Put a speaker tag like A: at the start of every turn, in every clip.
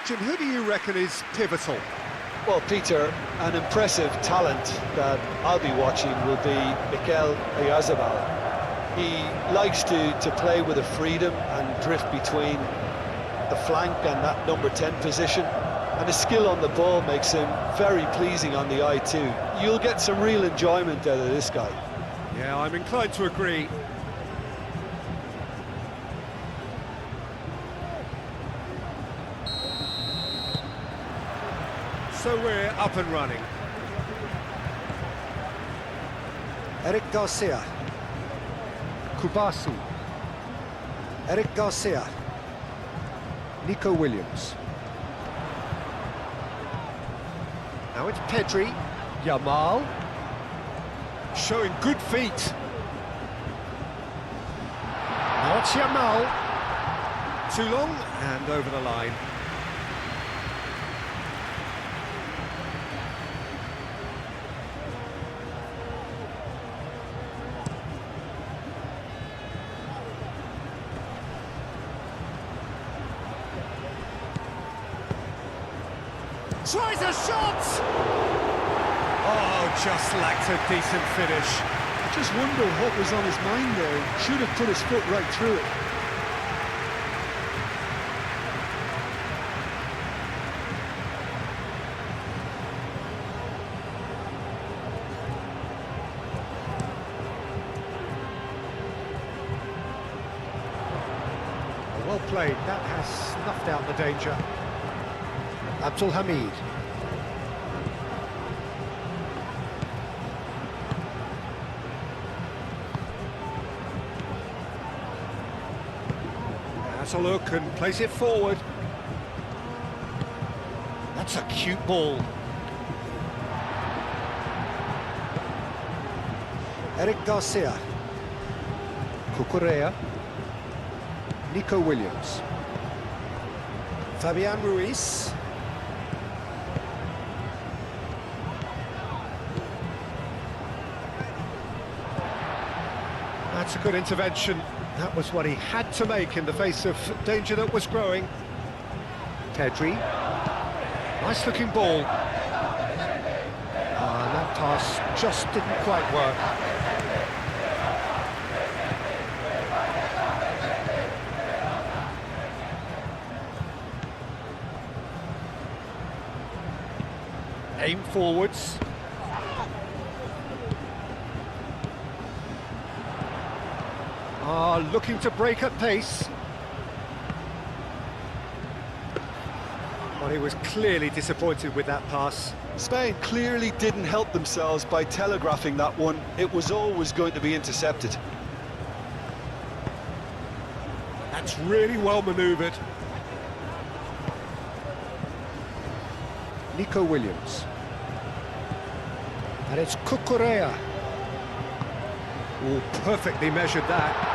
A: Jim, who do you reckon is pivotal?
B: Well, Peter, an impressive talent that I'll be watching will be Mikel Oyarzabal. He likes to play with a freedom and drift between the flank and that number 10 position. And his skill on the ball makes him very pleasing on the eye too. You'll get some real enjoyment out of this guy.
A: Yeah, I'm inclined to agree. So we're up and running.
C: Eric Garcia. Kubasi. Eric Garcia. Nico Williams. Now it's Pedri. Yamal.
A: Showing good feet.
C: Now it's Yamal.
A: Too long and over the line. Tries a shot! Oh, just lacked a decent finish.
B: I just wonder what was on his mind there. Should have put his foot right through it.
A: Well played, that has snuffed out the danger.
C: Abdul Hamid.
A: Has a look and plays it forward. That's a cute ball.
C: Eric Garcia. Cucurella. Nico Williams. Fabian Ruiz.
A: That's a good intervention. That was what he had to make in the face of danger that was growing.
C: Pedri.
A: Nice looking ball. And that pass just didn't quite work. Aim forwards. Looking to break at pace. Well, he was clearly disappointed with that pass.
B: Spain clearly didn't help themselves by telegraphing that one. It was always going to be intercepted.
A: That's really well manoeuvred.
C: Nico Williams. And it's Cucurella.
A: Oh, perfectly measured that.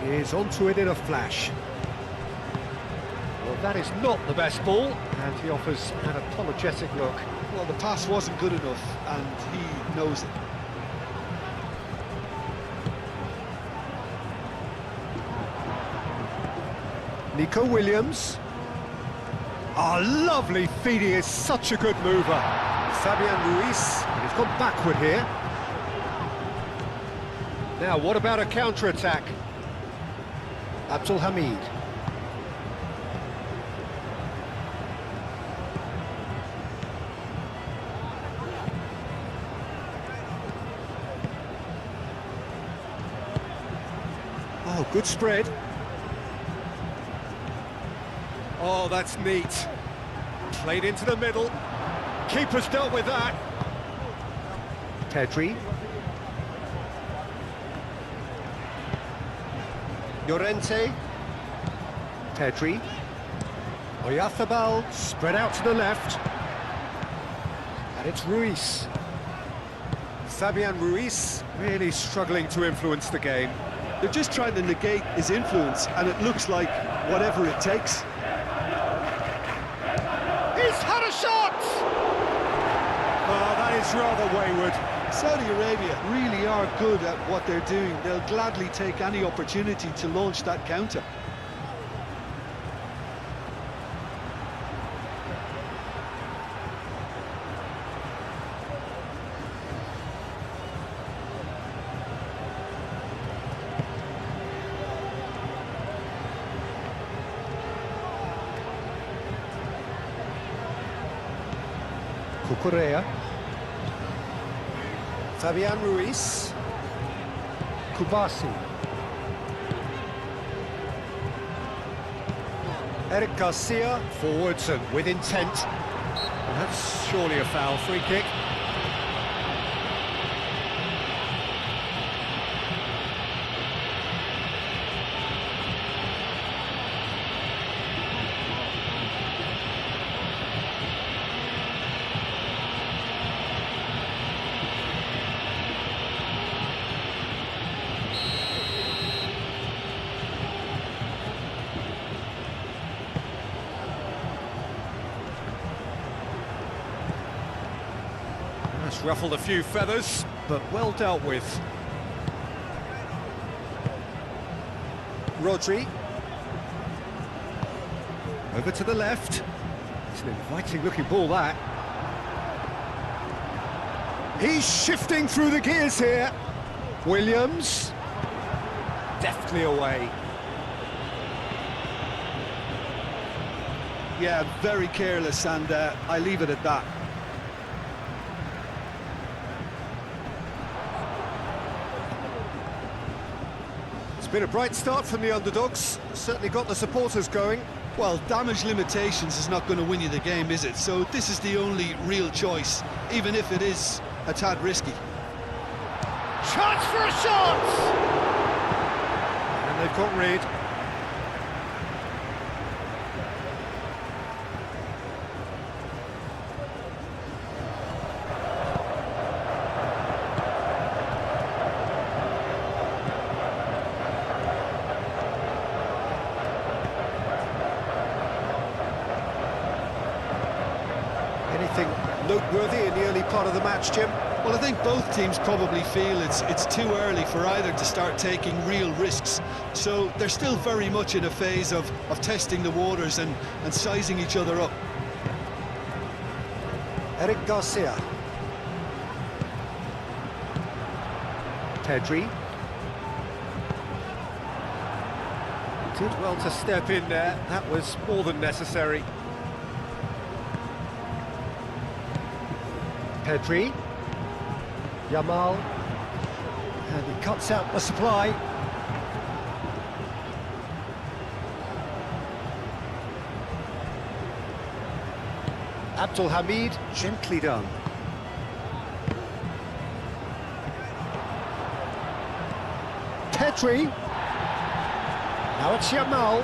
A: Is onto it in a flash. Well, that is not the best ball, and he offers an apologetic look.
B: Well, the pass wasn't good enough, and he knows it.
A: Nico Williams. Lovely feed, he is such a good mover. Fabian Ruiz, and he's gone backward here. Now, what about a counter-attack?
C: Abdul Hamid.
A: Oh, good spread. Oh, that's neat. Played into the middle. Keeper's dealt with that.
C: Pedri. Llorente. Pedri.
A: Oyarzabal spread out to the left. And it's Ruiz. Fabian Ruiz really struggling to influence the game.
B: They're just trying to negate his influence, and it looks like whatever it takes.
A: He's Shot a shot! Oh, that is rather wayward.
B: Saudi Arabia really are good at what they're doing. They'll gladly take any opportunity to launch that counter.
C: Cucurella.
A: Fabian Ruiz.
C: Kubasi.
A: Eric Garcia. Forwards and with intent. Well, that's surely a foul. Free kick. That's ruffled a few feathers, but well dealt with. Rodri. Over to the left. It's an inviting looking ball, that. He's shifting through the gears here. Williams. Deftly away.
B: Yeah, very careless, and I leave it at that.
A: It's been a bright start from the underdogs. Certainly got the supporters going.
B: Well, damage limitations is not going to win you the game, is it? So this is the only real choice, even if it is a tad risky.
A: Chance for a shot! And they've got rid. Anything noteworthy in the early part of the match, Jim?
B: Well, I think both teams probably feel it's too early for either to start taking real risks. So they're still very much in a phase of testing the waters and sizing each other up.
A: Eric Garcia.
C: Pedri.
A: Did well to step in there. That was more than necessary.
C: Pedri. Yamal. And he cuts out the supply. Abdul Hamid,
A: Gently done.
C: Pedri. Now it's Yamal.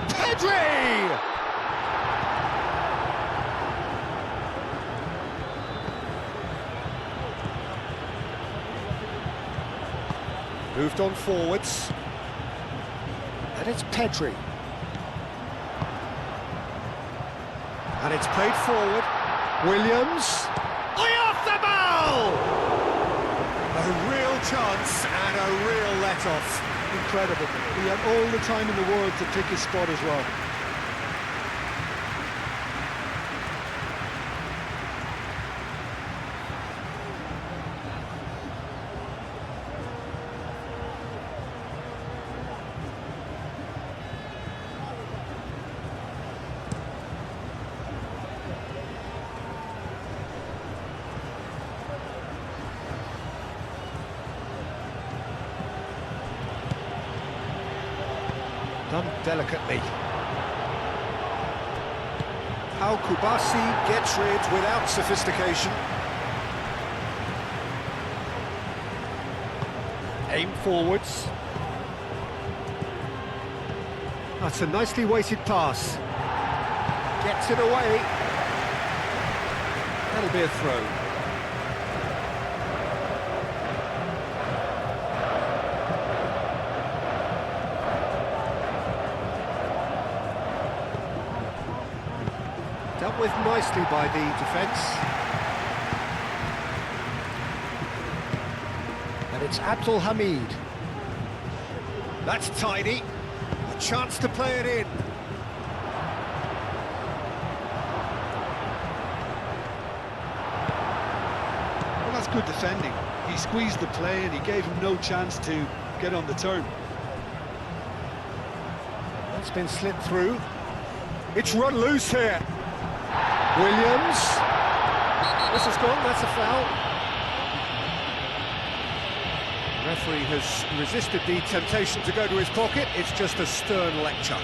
A: Pedri! Moved on forwards.
C: And it's Pedri.
A: And it's played forward.
C: Williams.
A: Oyarzabal! A real chance and a real let-off.
B: Incredible. He had all the time in the world to pick his spot as well.
A: Done delicately. How Kubasi gets rid without sophistication. Aim forwards. That's a nicely weighted pass. Gets it away. That'll be a throw. Dealt with nicely by the defence.
C: And it's Abdul Hamid.
A: That's tidy. A chance to play it in.
B: Well, that's good defending. He squeezed the play and he gave him no chance to get on the turn.
A: That's been slipped through. It's run loose here. Williams. This has gone, that's a foul. Referee has resisted the temptation to go to his pocket. It's just a stern lecture.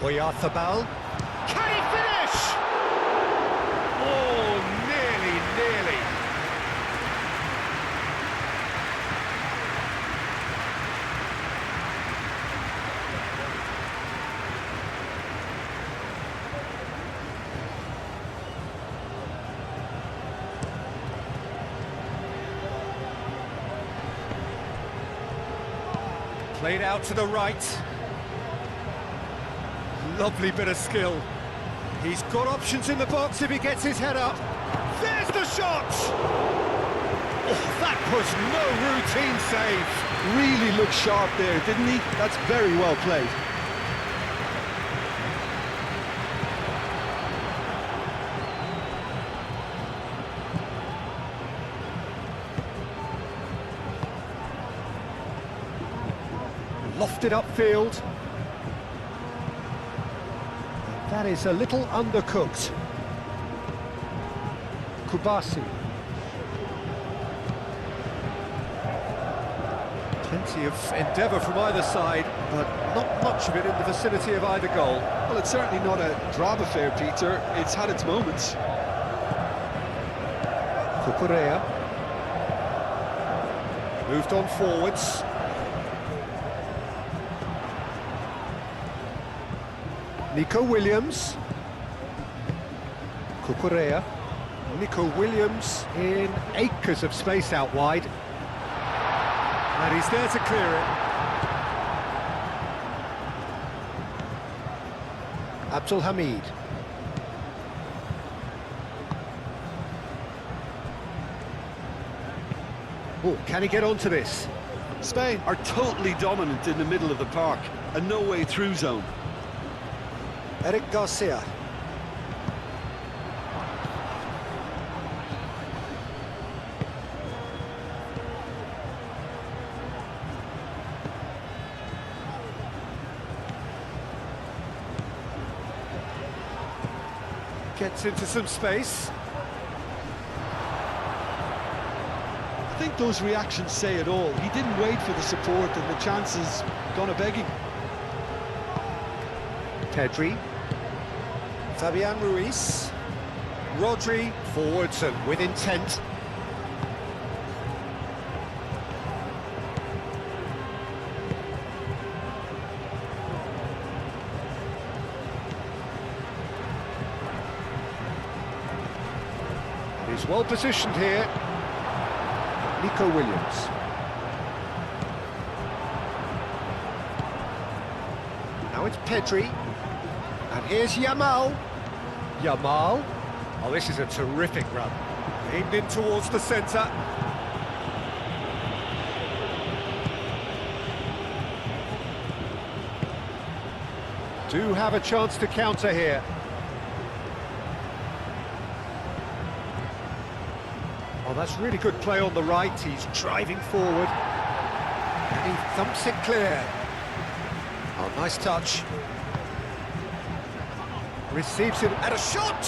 A: Oyarthabal. Can he finish? Oh, nearly. Played out to the right. Lovely bit of skill. He's got options in the box if he gets his head up. There's the shot! Oh, that was no routine save.
B: Really looked sharp there, didn't he? That's very well played.
A: Lofted upfield. That is a little undercooked. Kubasi. Plenty of endeavour from either side, but not much of it in the vicinity of either goal.
B: Well, it's certainly not a drab affair, Peter. It's had its moments.
A: Kukurea. Moved on forwards. Nico Williams. Kukurea. Nico Williams in acres of space out wide. And he's there to clear it. Abdul Hamid. Oh, can he get onto this?
B: Spain are totally dominant in the middle of the park. A no-way through zone.
C: Eric Garcia.
A: Gets into some space.
B: I think those reactions say it all. He didn't wait for the support and the chances gone a-begging.
A: Pedri. Fabian Ruiz. Rodri forwards and with intent. He's well positioned here. Nico Williams. Now it's Pedri. And here's Yamal. Yamal. Oh, this is a terrific run. Aimed in towards the centre. Do have a chance to counter here. Oh, that's really good play on the right. He's driving forward. And he thumps it clear. Oh, nice touch. Receives it and a shot!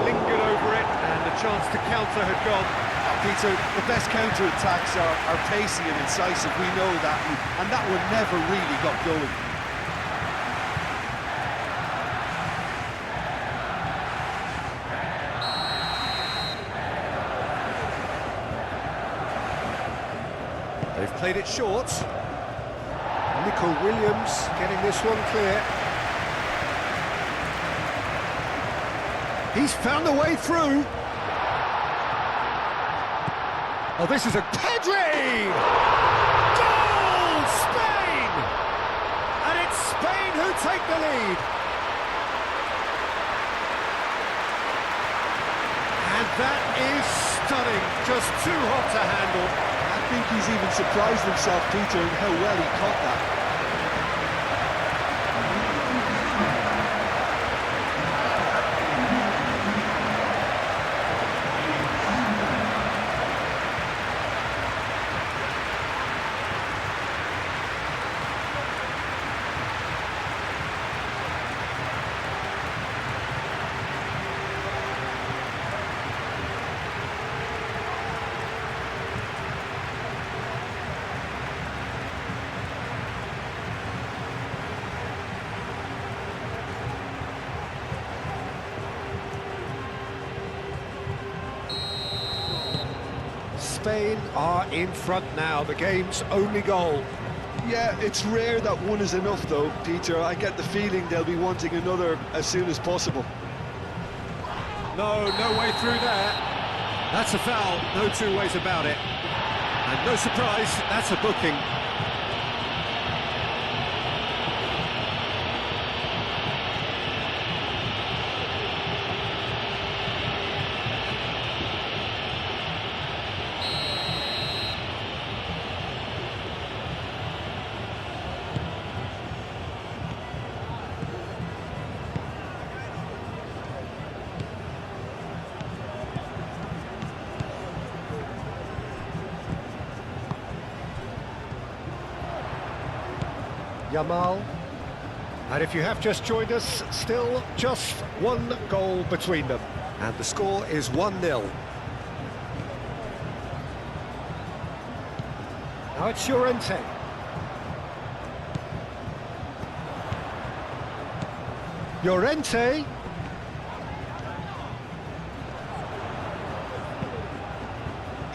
A: Lingered over it and the chance to counter had gone.
B: Peter, the best counter-attacks are pacey and incisive, we know that, and that one never really got going.
A: They've played it short. Nico Williams getting this one clear. He's found a way through. Oh, this is a Pedri! Goal! Spain! And it's Spain who take the lead. And that is stunning, just too hot to handle.
B: I think he's even surprised himself, Peter, in how well he caught that.
A: Spain are in front now, the game's only goal.
B: Yeah, it's rare that one is enough though, Peter. I get the feeling they'll be wanting another as soon as possible.
A: No way through there. That's a foul, no two ways about it. And no surprise, that's a booking.
C: Yamal.
A: And if you have just joined us, still just one goal between them. And the score is 1-0.
C: Now it's Llorente. Llorente.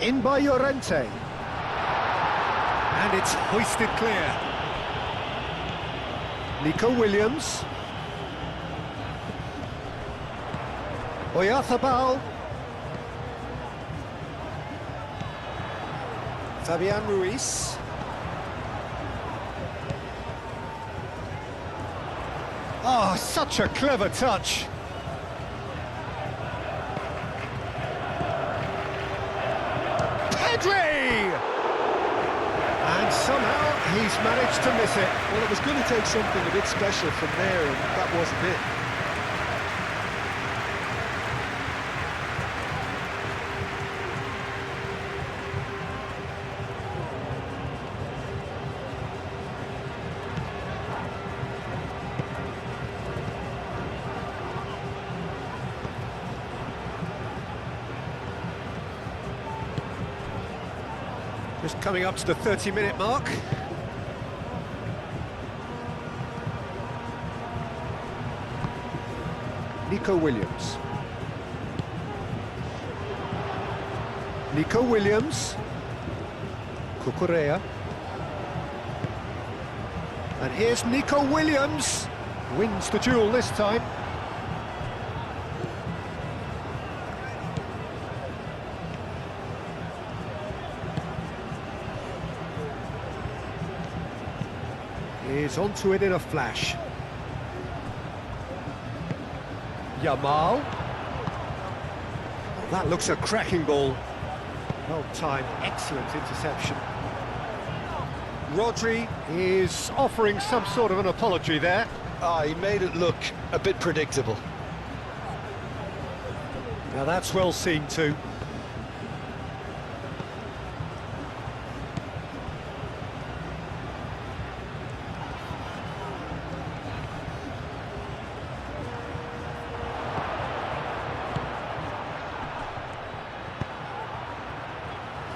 C: In by Llorente.
A: And it's hoisted clear.
C: Nico Williams. Oyarzabal. Fabian Ruiz.
A: Oh, such a clever touch. Pedri! And somehow he's managed to miss it.
B: Well, it was going to take something a bit special from there, and that wasn't it.
A: Just coming up to the 30-minute mark.
C: Nico Williams. Nico Williams. Cucurella.
A: And here's Nico Williams. Wins the duel this time. He's onto it in a flash.
C: Yamal.
A: That looks a cracking ball. Well timed, excellent interception. Rodri is offering some sort of an apology there.
B: He made it look a bit predictable.
A: Now that's well seen too.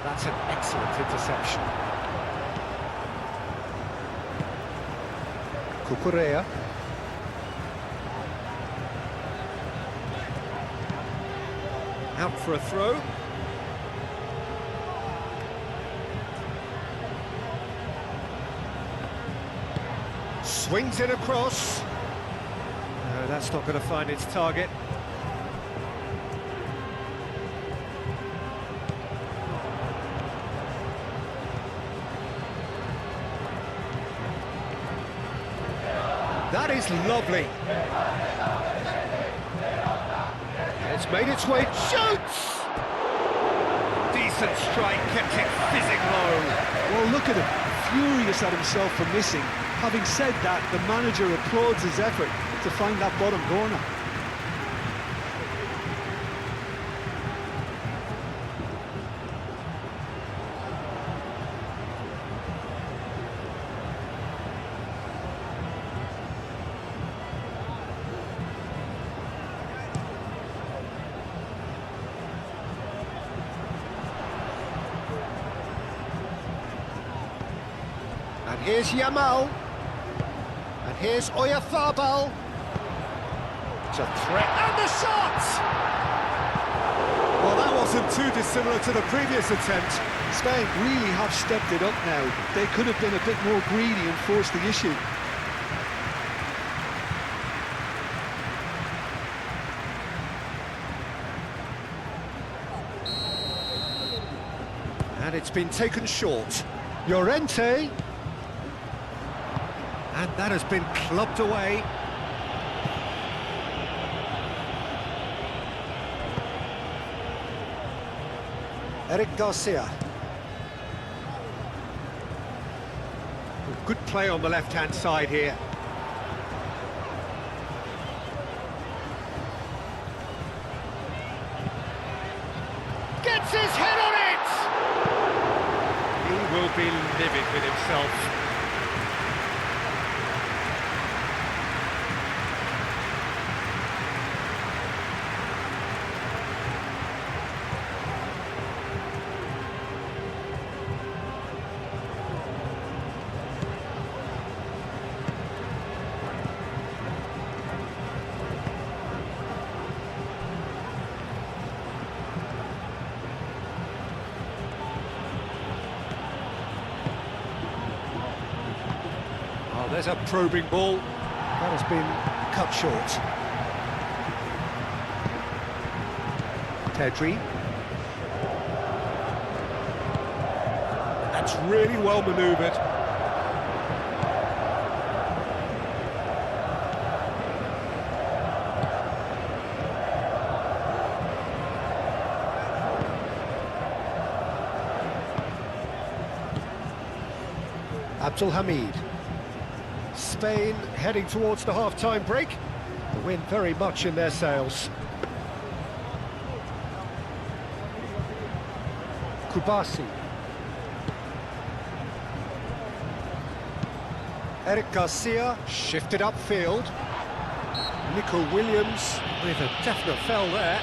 A: That's an excellent interception.
C: Cucurella.
A: Out for a throw. Swings it across. No, that's not going to find its target. That is lovely. It's made its way, shoots! Decent strike, kept it fizzing low.
B: Well, look at him, furious at himself for missing. Having said that, the manager applauds his effort to find that bottom corner.
C: And here's Yamal. And here's Oyarzabal. It's a threat. And the shot!
A: Well, that wasn't too dissimilar to the previous attempt.
B: Spain really have stepped it up now. They could have been a bit more greedy and forced the issue.
A: And it's been taken short.
C: Llorente.
A: And that has been clubbed away.
C: Eric Garcia.
A: Good play on the left-hand side here. Gets his head on it! He will be livid with himself. Oh, there's a probing ball.
C: That has been cut short.
A: Pedri. That's really well manoeuvred.
C: Abdul Hamid. Spain heading towards the half-time break. The wind very much in their sails. Kubasi. Eric Garcia shifted upfield. Nico Williams with a definite foul there.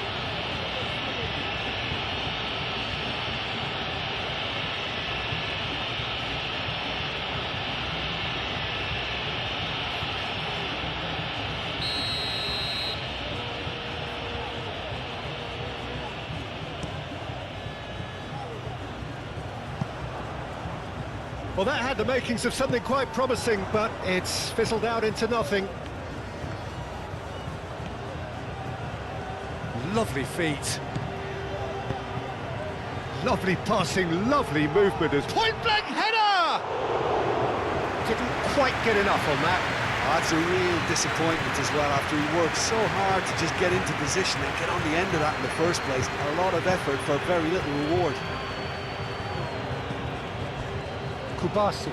A: Well, that had the makings of something quite promising, but it's fizzled out into nothing. Lovely feet. Lovely passing, lovely movement as point-blank header! Didn't quite get enough on that.
B: That's a real disappointment as well, after he worked so hard to just get into position and get on the end of that in the first place. A lot of effort for very little reward.
C: Kubasi.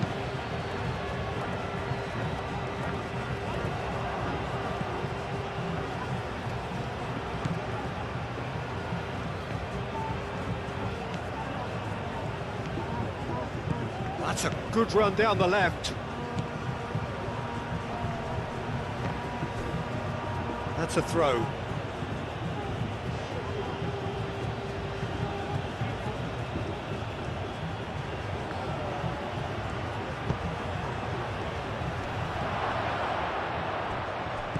A: That's a good run down the left. That's a throw.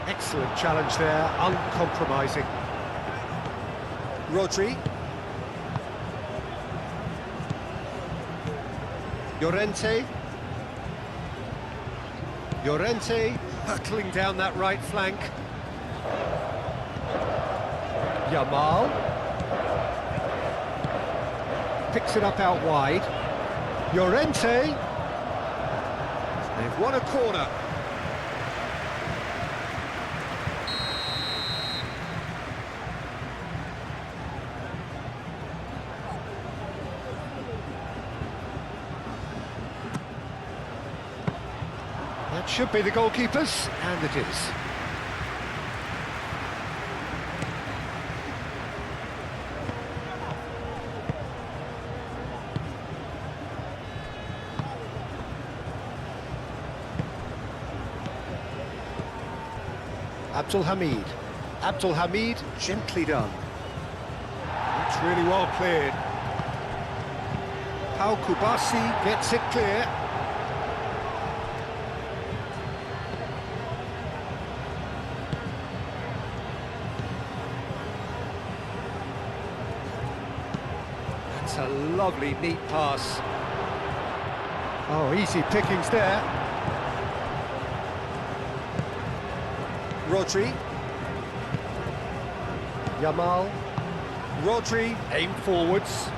A: Excellent challenge there, uncompromising. Rodri. Llorente.
C: Llorente hurtling down that right flank. Yamal picks it up out wide. Llorente. They've won a corner. That should be the goalkeepers, and it is. Abdul Hamid, gently done. That's really well cleared. Pau Kubasi gets it clear. That's a lovely, neat pass. Oh, easy pickings there. Rodri. Yamal. Rodri, aim forwards.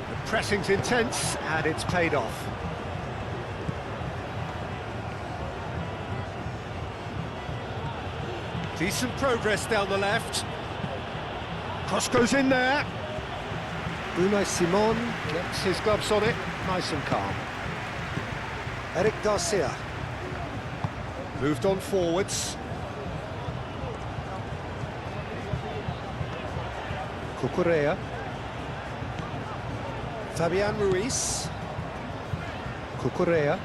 C: The pressing's intense, and it's paid off. Decent progress down the left. Cross goes in there. Unai Simon gets his gloves on it, nice and calm. Eric Garcia. Moved on forwards. Cucurella. Fabian Ruiz. Cucurella.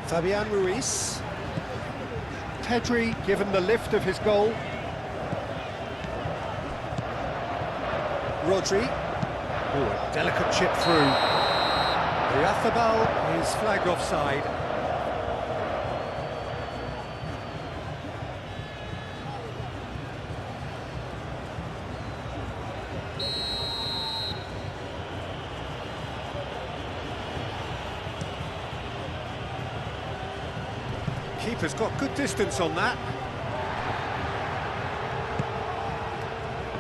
C: Fabian Ruiz. Pedri given the lift of his goal. Rodri. Oh, a delicate chip through. Oyarzábal is flagged offside. Keeper's got good distance on that.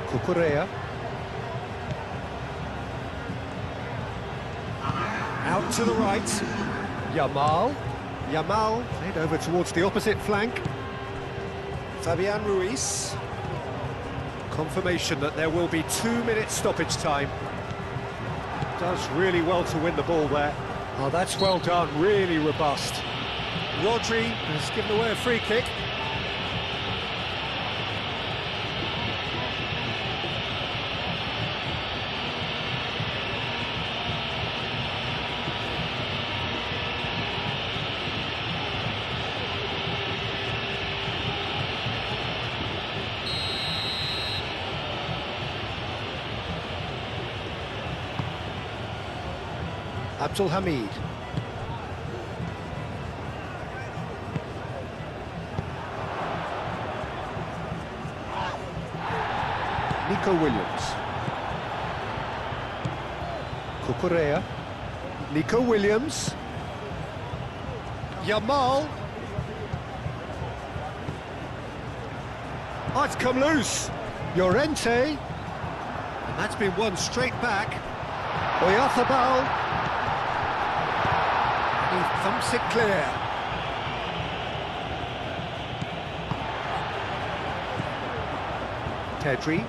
C: Cucurella. Out to the right. Yamal. Yamal played over towards the opposite flank. Fabian Ruiz. Confirmation that there will be 2-minute stoppage time. Does really well to win the ball there. Oh, that's well done, really robust. Rodri has given away a free kick. Abdul Hamid. Nico Williams. Cucurella. Nico Williams. Yamal. Oh, it's come loose. Llorente. And that's been won straight back. Oyarzábal. He thumps it clear. Pedri.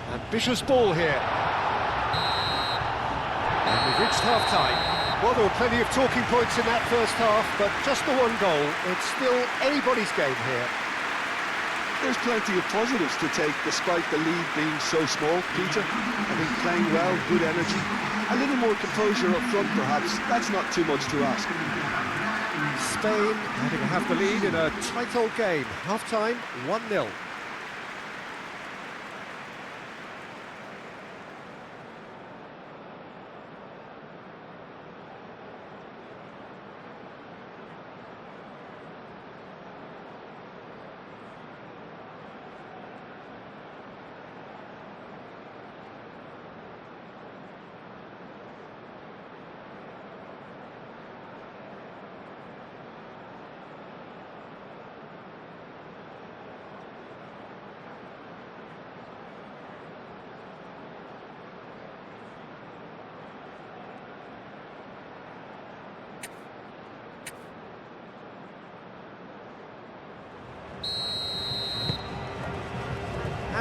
C: Ambitious ball here. And we've reached half-time. Well, there were plenty of talking points in that first half, but just the one goal. It's still anybody's game here.
B: There's plenty of positives to take despite the lead being so small, Peter. I think playing well, good energy, a little more composure up front perhaps. That's not too much to ask.
C: Spain having to have the lead in a tight old game. Half-time, 1-0.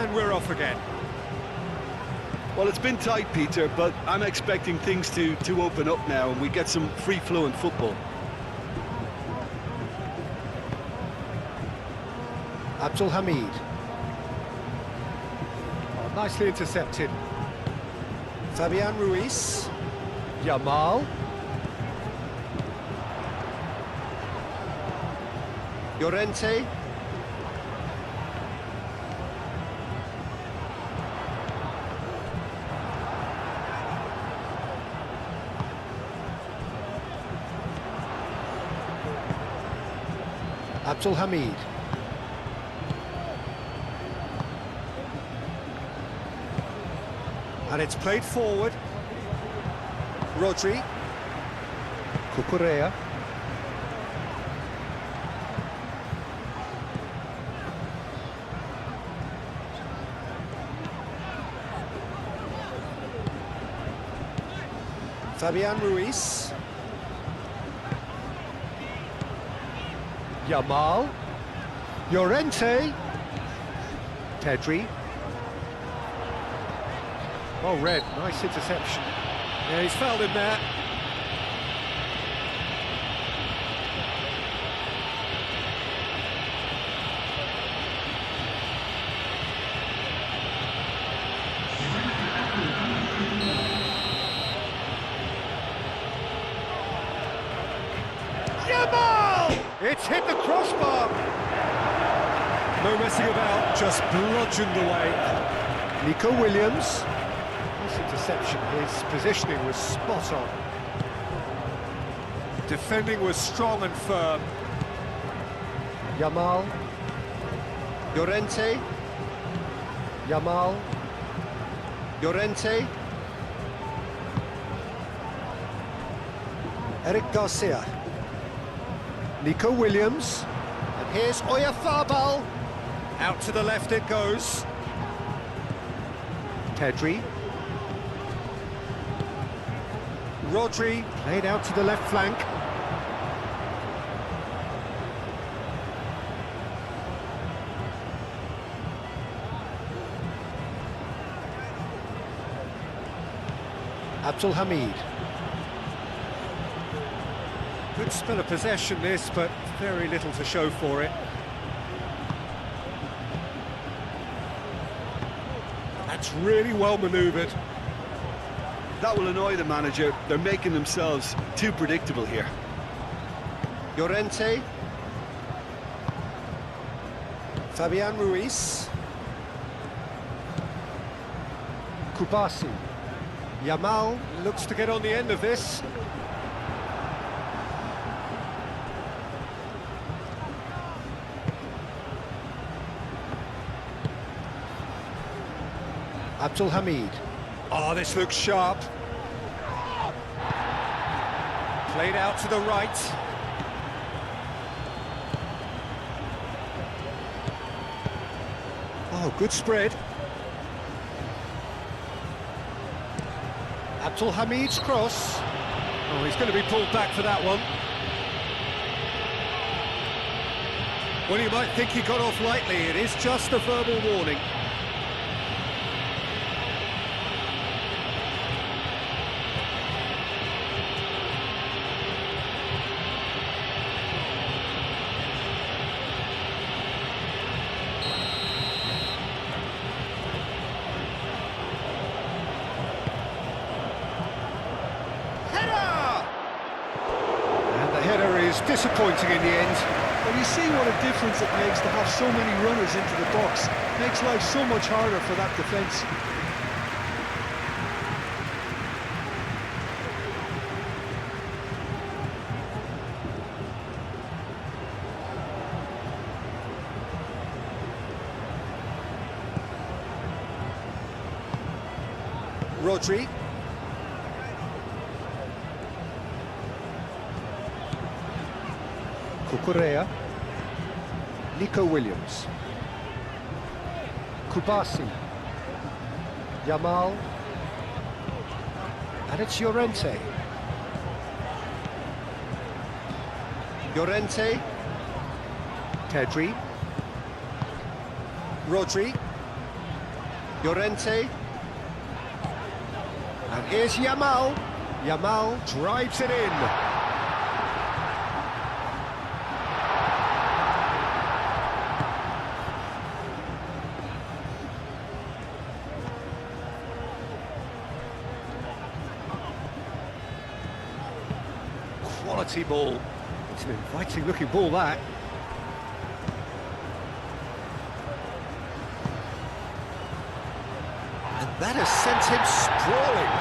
A: And we're off again.
B: Well, it's been tight, Peter, but I'm expecting things to open up now and we get some free-flowing football.
C: Abdul Hamid. Oh, nicely intercepted. Fabian Ruiz. Yamal. Llorente. Abdul Hamid. And it's played forward. Rodri. Cucurella. Fabian Ruiz. Yamal. Llorente. Pedri. Oh, red, nice interception.
A: Yeah, he's fouled him there. Yamal! It's hit the crossbar. No messing about, just bludgeoned away.
C: Nico Williams. Nice interception, his positioning was spot on.
A: Defending was strong and firm.
C: Yamal. Llorente. Yamal. Llorente. Eric Garcia. Nico Williams. And here's Oyarzabal.
A: Out to the left it goes.
C: Pedri. Rodri played out to the left flank. Abdul Hamid.
A: Good spell of possession this, but very little to show for it. That's really well manoeuvred.
B: That will annoy the manager. They're making themselves too predictable here.
C: Llorente. Fabian Ruiz. Kubasi. Yamal looks to get on the end of this. Abdul Hamid.
A: Oh, this looks sharp. Played out to the right.
C: Oh, good spread. Abdul Hamid's cross.
A: Oh, he's going to be pulled back for that one. Well, you might think he got off lightly. It is just a verbal warning.
C: Disappointing in the end.
B: Well, you see what a difference it makes to have so many runners into the box. Makes life so much harder for that defence.
C: Rodri. Cucurella. Nico Williams. Kubasi. Yamal. And it's Llorente. Llorente. Pedri. Rodri. Llorente. And here's Yamal. Yamal drives it in. Quality ball. It's an inviting looking ball, that. And that has sent him sprawling.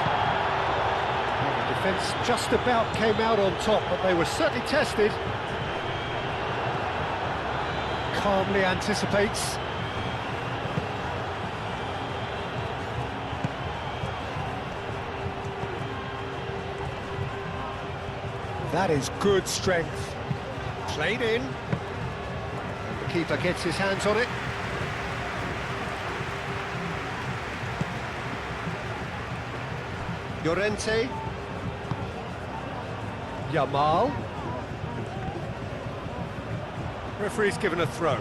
C: Well, the defence just about came out on top, but they were certainly tested. Calmly anticipates. That is good strength. Played in. The keeper gets his hands on it. Llorente. Yamal. Referee's given a throw.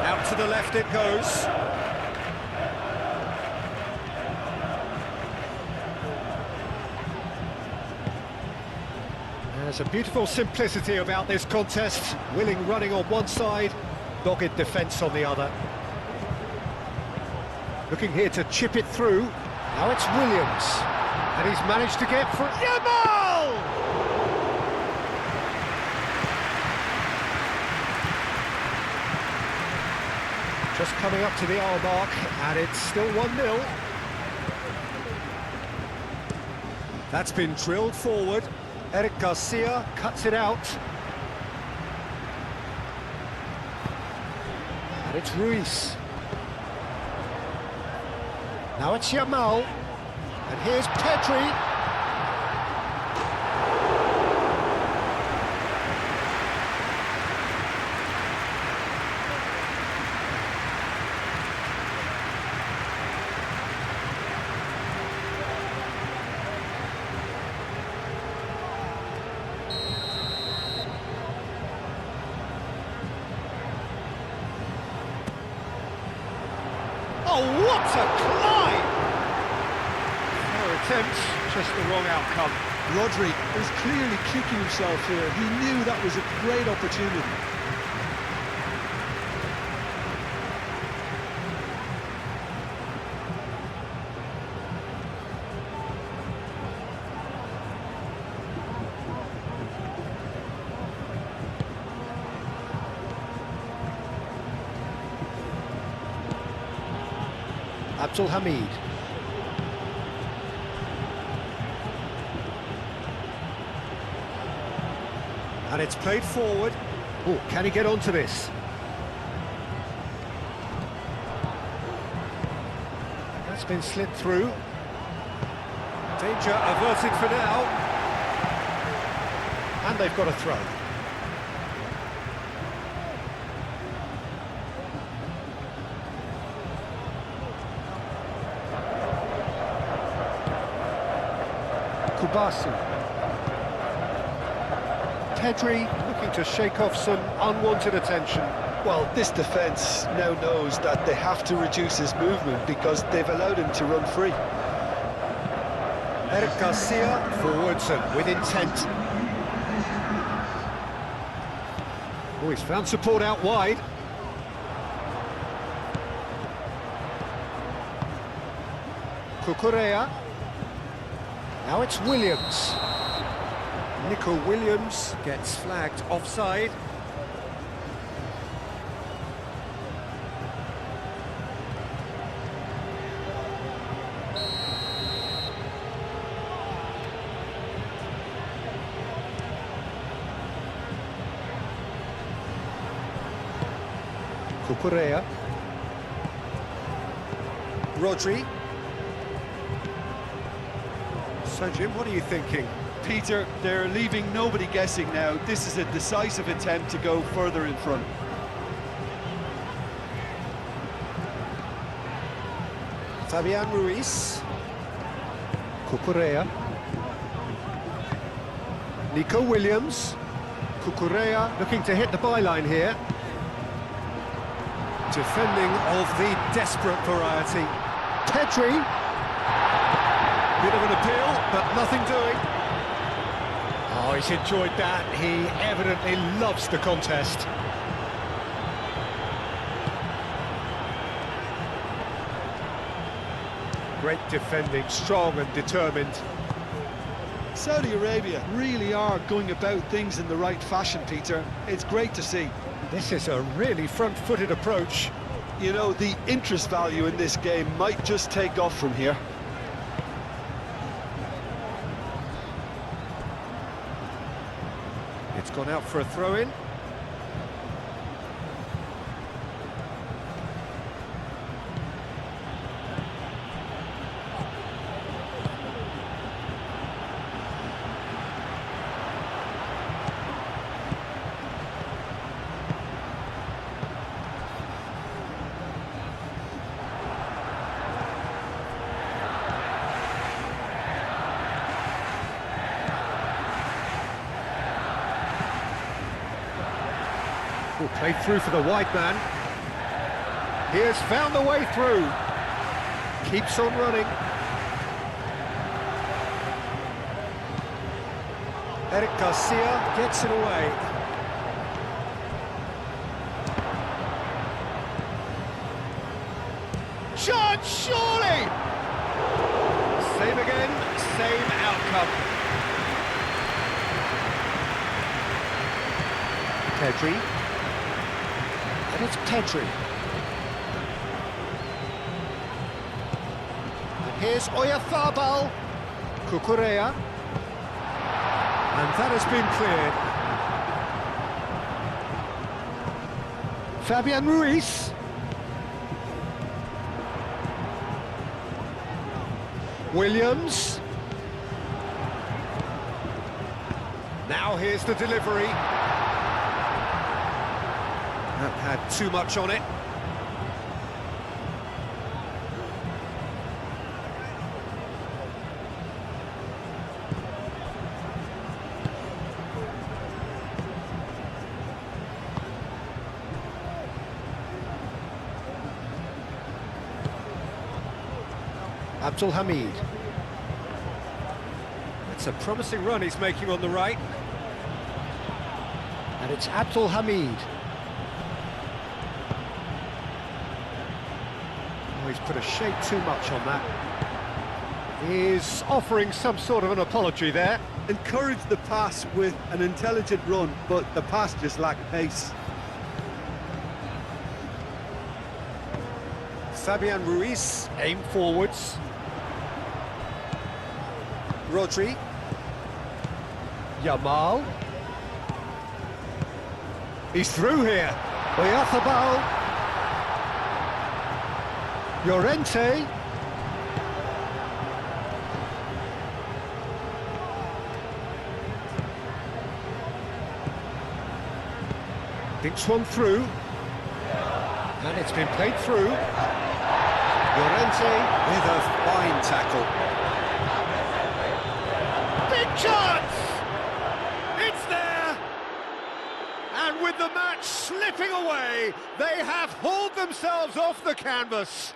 C: Out to the left it goes. There's a beautiful simplicity about this contest. Willing running on one side, dogged defence on the other. Looking here to chip it through. Now it's Williams. And he's managed to get for Yamal! Just coming up to the hour mark, and it's still 1-0. That's been drilled forward. Eric Garcia cuts it out. And it's Ruiz. Now it's Yamal. And here's Pedri. Oh, what a climb! Fair attempt, just the wrong outcome.
B: Rodri was clearly kicking himself here. He knew that was a great opportunity.
C: Abdul Hamid. And it's played forward. Oh, can he get onto this? That's been slid through. Danger averted for now. And they've got a throw. Kubasi. Pedri looking to shake off some unwanted attention.
B: Well, this defence now knows that they have to reduce his movement because they've allowed him to run free.
C: Eric Garcia forwards and with intent. Oh, he's found support out wide. Cucurella. Now it's Williams. Nico Williams gets flagged offside. Cucurella. Rodri. So, Jim, what are you thinking?
D: Peter, they're leaving nobody guessing now. This is a decisive attempt to go further in front.
C: Fabian Ruiz. Cucurella. Nico Williams. Cucurella looking to hit the byline here. Defending of the desperate variety. Pedri. Bit of an appeal, but nothing doing. Oh, he's enjoyed that. He evidently loves the contest. Great defending, strong and determined.
B: Saudi Arabia really are going about things in the right fashion, Peter. It's great to see.
C: This is a really front-footed approach.
B: You know, the interest value in this game might just take off from here.
C: It's gone out for a throw-in. Will play through for the wide man. He has found the way through. Keeps on running. Eric Garcia gets it away. Chance, surely! Same again, same outcome. Pedri. And it's Pedri. And here's Oyarzabal. Cucurella. And that has been cleared. Fabian Ruiz. Williams. Now here's the delivery. That had too much on it. Abdul Hamid. It's a promising run he's making on the right. And it's Abdul Hamid. Oh, he's put a shade too much on that. He's offering some sort of an apology there.
B: Encouraged the pass with an intelligent run, but the pass just lacked pace.
C: Fabian Ruiz, aim forwards. Rodri. Yamal. He's through here. Oyarzabal. Llorente. Dinks one through. And it's been played through. Llorente with a fine tackle. Big chance! It's there! And with the match slipping away, they have hauled themselves off the canvas.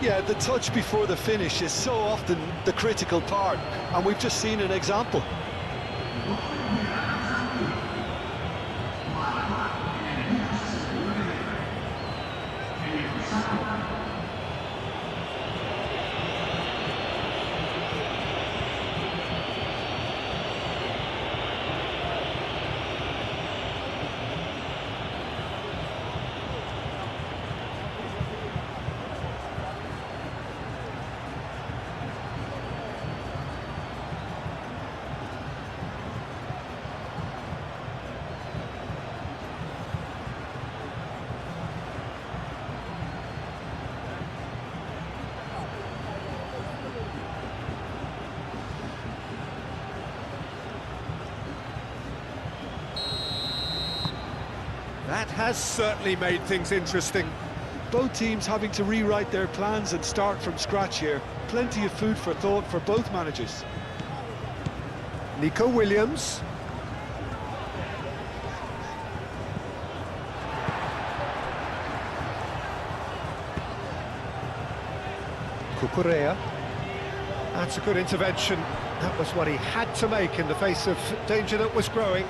B: Yeah, the touch before the finish is so often the critical part, and we've just seen an example.
C: That has certainly made things interesting.
B: Both teams having to rewrite their plans and start from scratch here. Plenty of food for thought for both managers.
C: Nico Williams. Cucurella. That's a good intervention. That was what he had to make in the face of danger that was growing.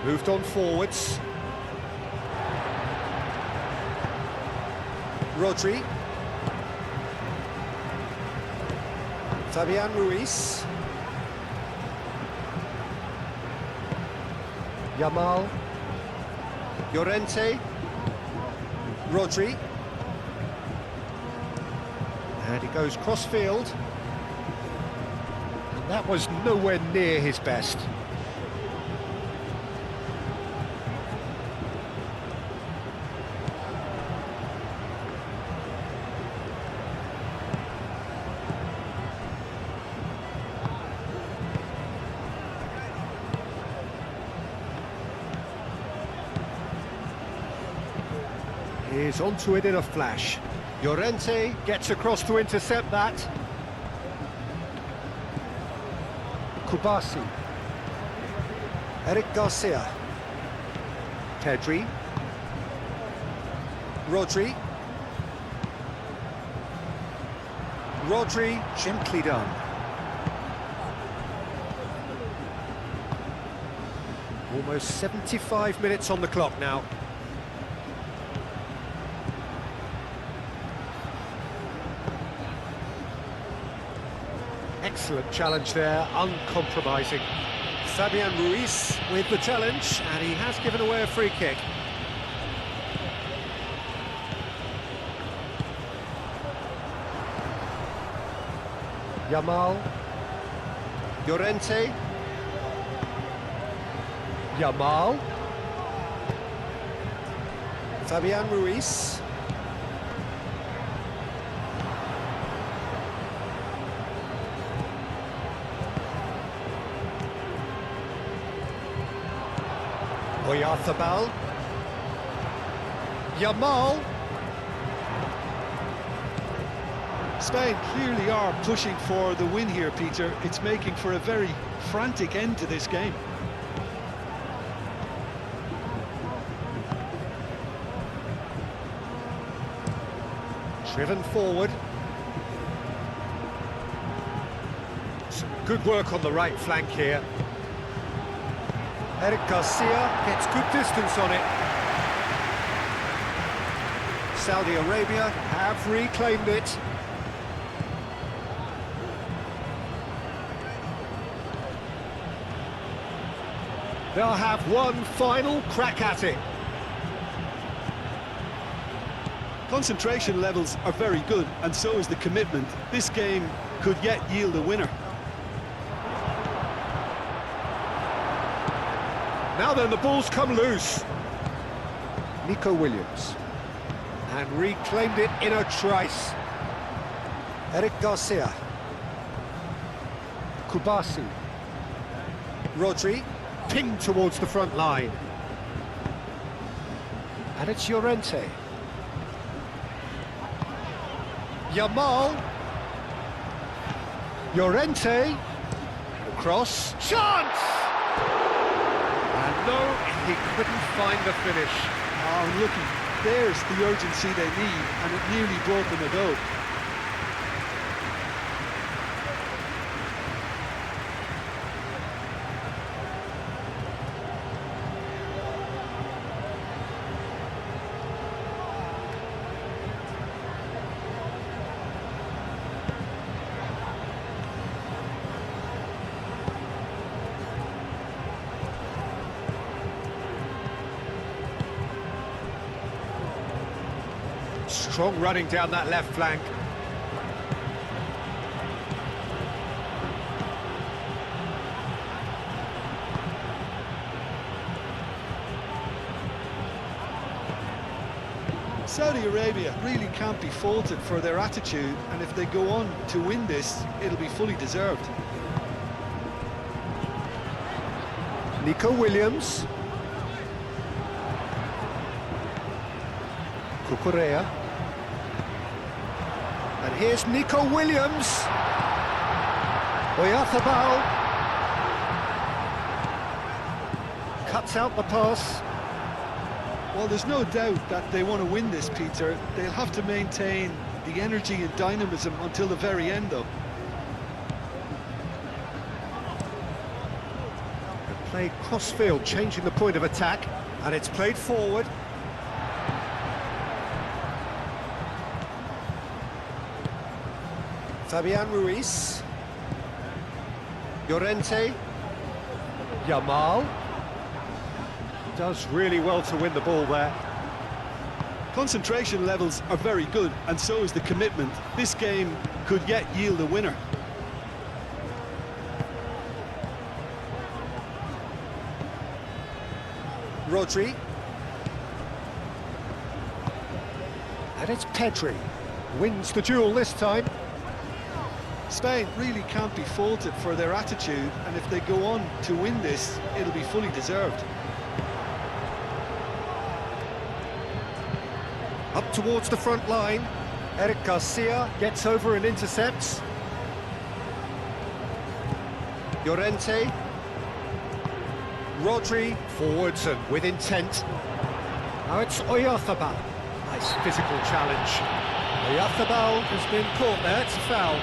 C: Moved on forwards. Rodri. Fabian Ruiz. Yamal. Llorente. Rodri. And he goes cross-field. And that was nowhere near his best. Is onto it in a flash. Llorente gets across to intercept that. Kubasi. Eric Garcia. Pedri. Rodri. Rodri, gently done. Almost 75 minutes on the clock now. Excellent challenge there, uncompromising. Fabian Ruiz with the challenge, and he has given away a free kick. Yamal. Llorente. Yamal. Fabian Ruiz. Oyarzabal. Yamal.
B: Spain clearly are pushing for the win here, Peter. It's making for a very frantic end to this game.
C: Driven forward. Some good work on the right flank here. Eric Garcia gets good distance on it. Saudi Arabia have reclaimed it. They'll have one final crack at it.
B: Concentration levels are very good, and so is the commitment. This game could yet yield a winner.
C: Now then, the ball's come loose. Nico Williams. And reclaimed it in a trice. Eric Garcia. Kubasi. Rodri. Pinged towards the front line. And it's Llorente. Yamal. Llorente. Cross. Chance! And no, he couldn't find the finish.
B: Oh, looking, there's the urgency they need, and it nearly brought them a goal.
C: Strong running down that left flank.
B: Saudi Arabia really can't be faulted for their attitude, and if they go on to win this, it'll be fully deserved.
C: Nico Williams. Cucurella. And here's Nico Williams. Oyarzabal. Cuts out the pass.
B: Well, there's no doubt that they want to win this, Peter. They'll have to maintain the energy and dynamism until the very end, though.
C: Played cross-field, changing the point of attack, and it's played forward. Fabian Ruiz. Llorente. Yamal. Does really well to win the ball there.
B: Concentration levels are very good, and so is the commitment. This game could yet yield a winner.
C: Rodri. And it's Pedri. Wins the duel this time.
B: Spain really can't be faulted for their attitude, and if they go on to win this, it'll be fully deserved.
C: Up towards the front line. Eric Garcia gets over and intercepts. Llorente. Rodri forwards and with intent. Now it's Oyarzabal. Nice physical challenge. Oyarzabal has been caught there, it's a foul.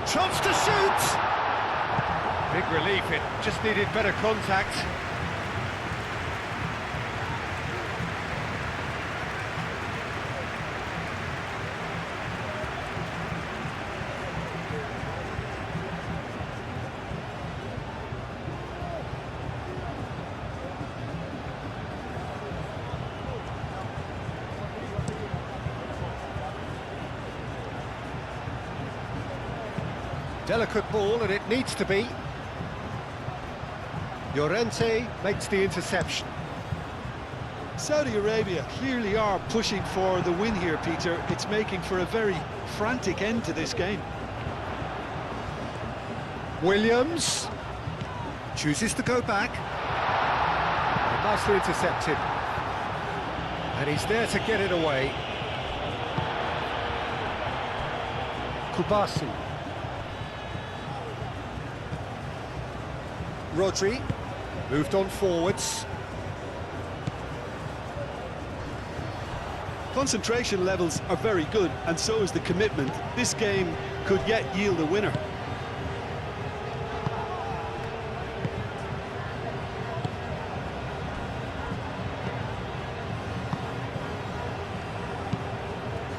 C: Chance to shoot! Big relief, it just needed better contact. Delicate ball, and it needs to be. Llorente makes the interception.
B: Saudi Arabia clearly are pushing for the win here, Peter. It's making for a very frantic end to this game.
C: Williams chooses to go back. Nicely intercepted. And he's there to get it away. Kubasi. Rodri moved on forwards.
B: Concentration levels are very good, and so is the commitment. This game could yet yield a winner.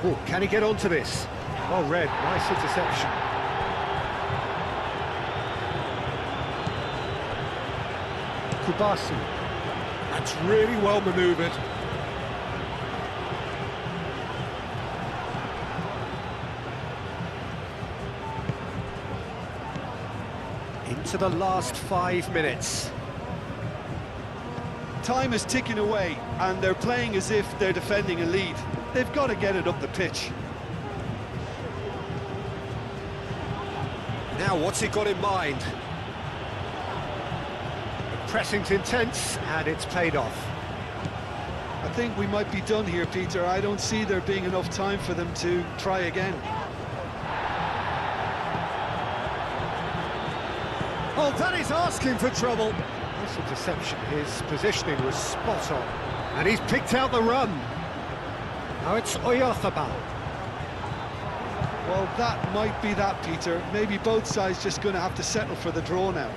C: Oh, can he get onto this? Well read, nice interception. Kubasi. That's really well manoeuvred. Into the last 5 minutes.
B: Time is ticking away, and they're playing as if they're defending a lead. They've got to get it up the pitch.
C: Now, what's he got in mind? Pressing's intense, and it's paid off.
B: I think we might be done here, Peter. I don't see there being enough time for them to try again.
C: Oh, that is asking for trouble. Nice interception. His positioning was spot on, and he's picked out the run. Now it's Oyarzabal.
B: Well, that might be that, Peter. Maybe both sides just going to have to settle for the draw now.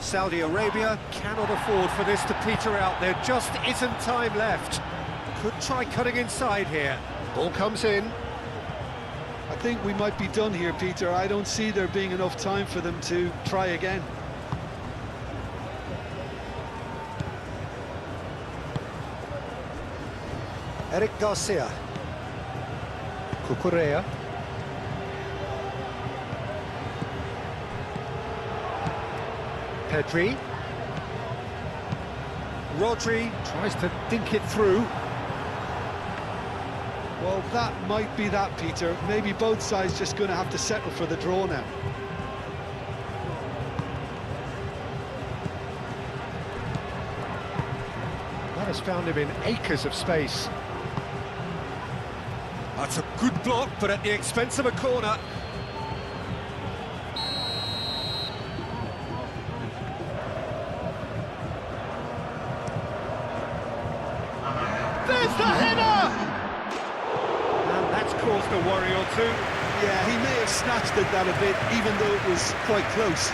C: Saudi Arabia cannot afford for this to peter out. There just isn't time left. Could try cutting inside here. Ball comes in.
B: I think we might be done here, Peter. I don't see there being enough time for them to try again.
C: Eric Garcia. Cucurella. Pedri. Rodri tries to dink it through.
B: Well, that might be that, Peter. Maybe both sides just going to have to settle for the draw now.
C: That has found him in acres of space. That's a good block, but at the expense of a corner. There's the header! And that's caused a worry or two.
B: Yeah, he may have snatched at that a bit, even though it was quite close.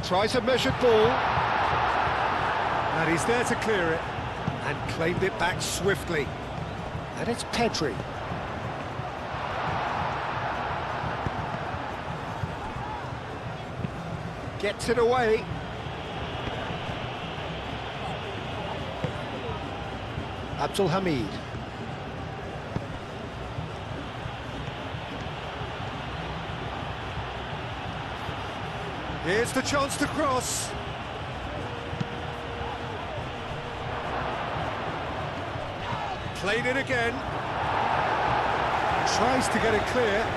C: Tries a measured ball. And he's there to clear it. And claimed it back swiftly. And it's Pedri. Gets it away. Abdul Hamid. Here's the chance to cross. Played it again. Tries to get it clear.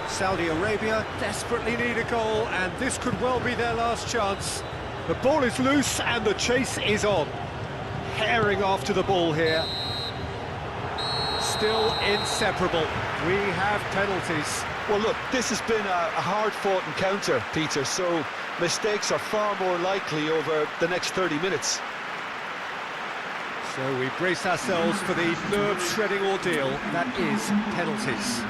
C: Saudi Arabia desperately need a goal, and this could well be their last chance. The ball is loose and the chase is on. Herring after the ball here. Still inseparable. We have penalties.
B: Well, look, this has been a hard-fought encounter, Peter, so mistakes are far more likely over the next 30 minutes.
C: So we brace ourselves for the nerve-shredding ordeal that is penalties.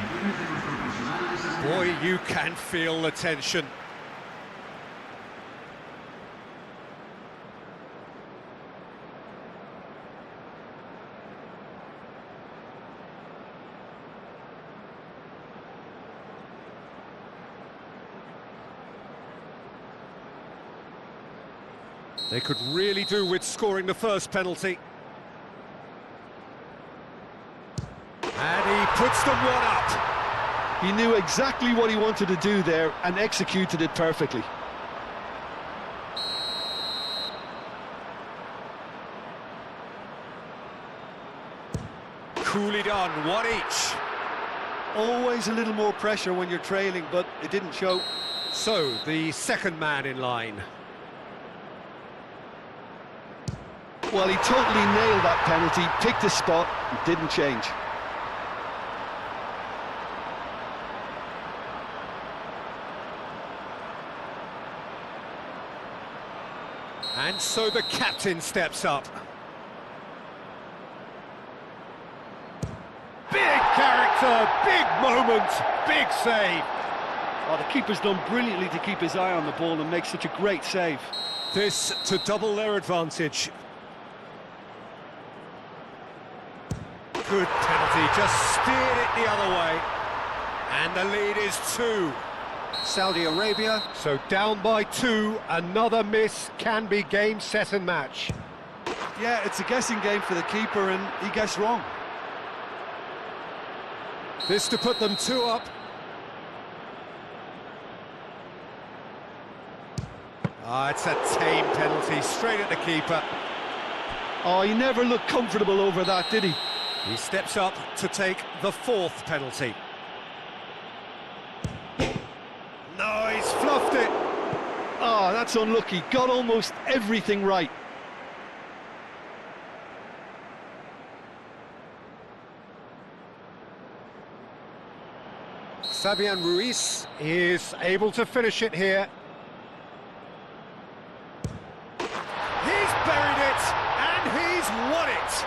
C: Boy, you can feel the tension. They could really do with scoring the first penalty. And he puts them one up.
B: He knew exactly what he wanted to do there and executed it perfectly.
C: Coolly done, one each.
B: Always a little more pressure when you're trailing, but it didn't show.
C: So, the second man in line.
B: Well, he totally nailed that penalty, picked his spot, and didn't change.
C: And so the captain steps up. Big character, big moment, big save.
B: Oh, the keeper's done brilliantly to keep his eye on the ball and make such a great save.
C: This to double their advantage. Good penalty, just steered it the other way. And the lead is 2. Saudi Arabia, so down by 2, another miss can be game, set and match.
B: Yeah, it's a guessing game for the keeper and he guessed wrong.
C: This to put them 2 up. It's a tame penalty, straight at the keeper.
B: Oh, he never looked comfortable over that, did he?
C: He steps up to take the 4th penalty. No, he's fluffed it.
B: Oh, that's unlucky. Got almost everything right.
C: Fabian Ruiz is able to finish it here.
A: He's buried it, and he's won it!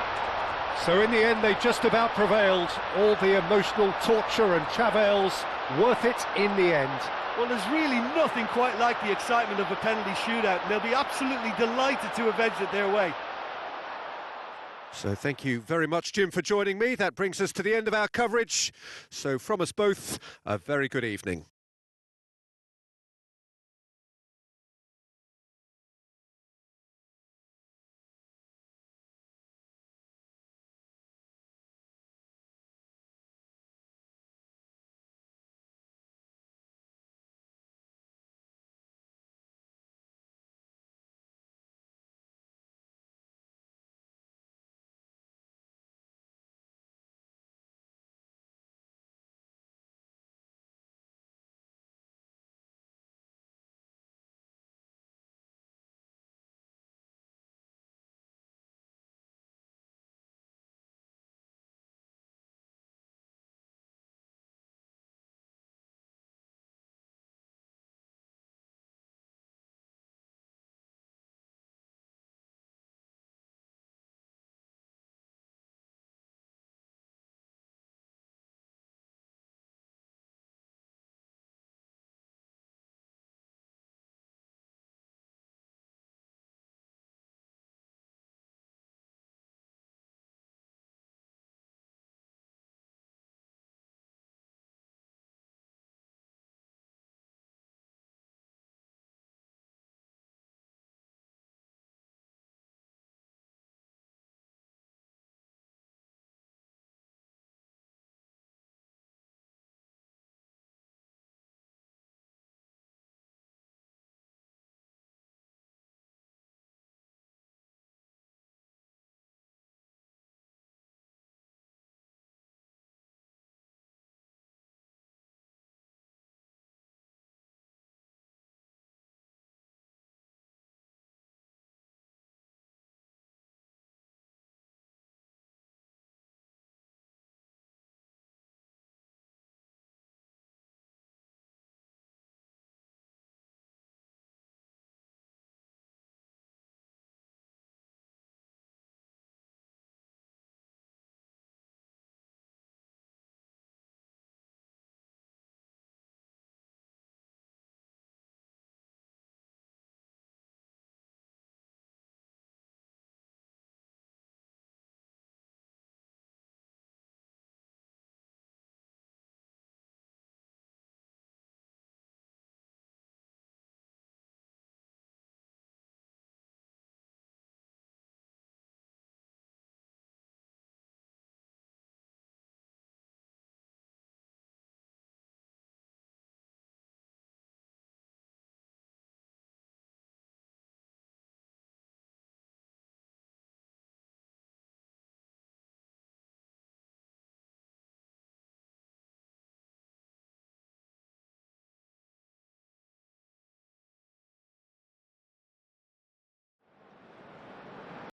C: So in the end, they just about prevailed. All the emotional torture and travails, worth it in the end.
D: Well, there's really nothing quite like the excitement of a penalty shootout, and they'll be absolutely delighted to avenge it their way.
C: So thank you very much, Jim, for joining me. That brings us to the end of our coverage. So from us both, a very good evening.